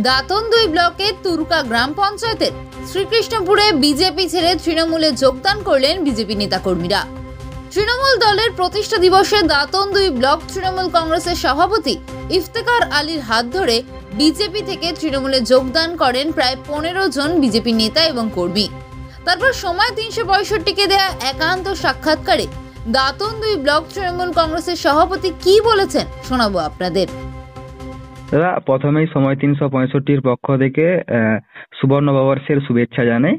দাঁতন 2 ব্লকের তুরকা গ্রাম পঞ্চায়েতের শ্রীকৃষ্ণপুরে বিজেপি ছেড়ে তৃণমূলে যোগদান করলেন বিজেপি নেতাকর্মীরা। তৃণমূল দলের প্রতিষ্ঠা দিবসে দাঁতন 2 ব্লক তৃণমূল কংগ্রেসের সভাপতি ইফতেখার আলীর হাত ধরে বিজেপি থেকে তৃণমূলে যোগদান করেন প্রায় 15 জন বিজেপি নেতা এবং কর্মী। তারপর সময় 365-কে দেয়া একান্ত সাক্ষাৎকারে দাঁতন 2 ব্লক তৃণমূল কংগ্রেসের সভাপতি কি বলেছেন শোনাবো আপনাদের। দাদা, প্রথমেই সময় 365-র পক্ষ থেকে শুভ নববর্ষের শুভেচ্ছা জানাই।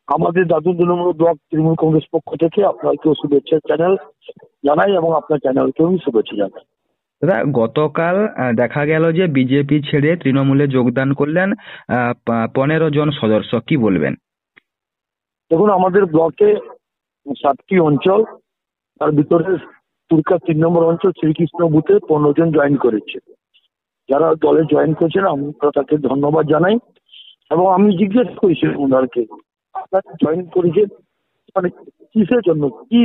আমাদের দাঁতন তৃণমূল ব্লক তৃণমূল কংগ্রেস পক্ষ থেকে আপনাকেও শুভেচ্ছা জানাই এবং আপনার চ্যানেলকেও শুভেচ্ছা জানাই। দাদা, গতকাল দেখা গেল যে বিজেপি ছেড়ে তৃণমূলে যোগদান করলেন 15 জন সদস্য, কি বলবেন? দেখুন, আমাদের ব্লকে 7টি অঞ্চল, তার ভিতরে তুরকা 3 নম্বর অঞ্চল শ্রীকৃষ্ণ বুথে 15 জন জয়েন করেছে। যারা দলে জয়েন করেছেন আমরা তাকে ধন্যবাদ জানাই এবং আমি জিজ্ঞেস করেছিলাম ওনারকে, আপনারা জয়েন করেছেন মানে কিসের জন্য, কি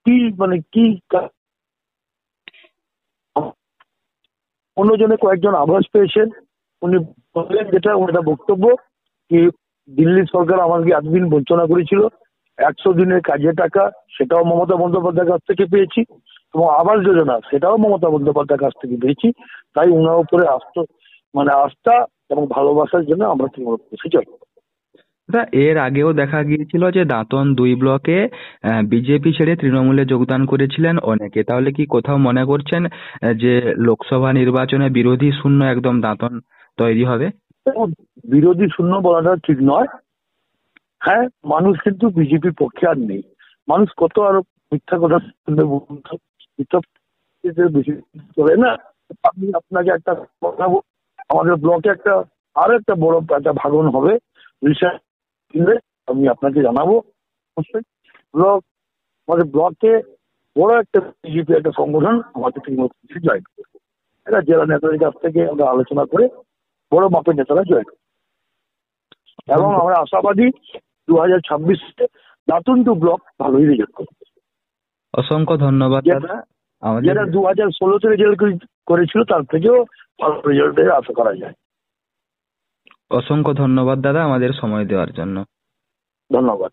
কি মানে কি? 15 জনে কয়েকজন আভাস পেয়েছেন। উনি বললেন যেটা ওনার বক্তব্য কি দিল্লি সরকার আমাকে এতদিন বঞ্চনা করেছিল, 100 দিনের কাজের টাকা সেটাও মমতা বন্দ্যোপাধ্যায়ের কাছ থেকে পেয়েছি এবং আবাস যোজনা সেটাও মমতা বন্দ্যোপাধ্যায়ের কাছ থেকে পেয়েছি। তাই ওনার উপরে আস্থা এবং ভালোবাসার জন্য আমরা তৃণমূল কংগ্রেসে জয়েন করি। এর আগেও দেখা গিয়েছিল যে দাঁতন 2 ব্লকে বিজেপি ছেড়ে তৃণমূলে যোগদান করেছিলেন অনেকে। তাহলে কি কোথাও মনে করছেন যে লোকসভা নির্বাচনে বিরোধী শূন্য একদম দাঁতন তৈরি হবে? বিরোধী শূন্য বলাটা ঠিক নয়। হ্যাঁ, মানুষ কিন্তু বিজেপির পক্ষে আর নেই। মানুষ কত আরো মিথ্যা কথা শুনবে, মিথ্যা বেশি চলে না। আমি আপনাকে একটা কথা আমাদের ব্লকে আরো একটা বড় একটা ভাগন হবে, আমি আপনাকে জানাবো অবশ্যই। আমাদের ব্লকে বড় একটা বিজেপি একটা সংগঠন আমাদের তৃণমূল কংগ্রেসে জয়েন করবে। এটা জেলা নেতাদের কাছ থেকে আমরা আলোচনা করে বড় মাপের নেতারা জয়েন করবে এবং আমরা আশাবাদী 2026-এ দাঁতন 2 ব্লক ভালোই রেজাল্ট করবে। অসংখ্য ধন্যবাদ দাদা। যেটা 2016-তে রেজাল্ট করেছিল তার থেকেও ভালো রেজাল্টের আশা করা যায়। অসংখ্য ধন্যবাদ দাদা আমাদের সময় দেওয়ার জন্য। ধন্যবাদ।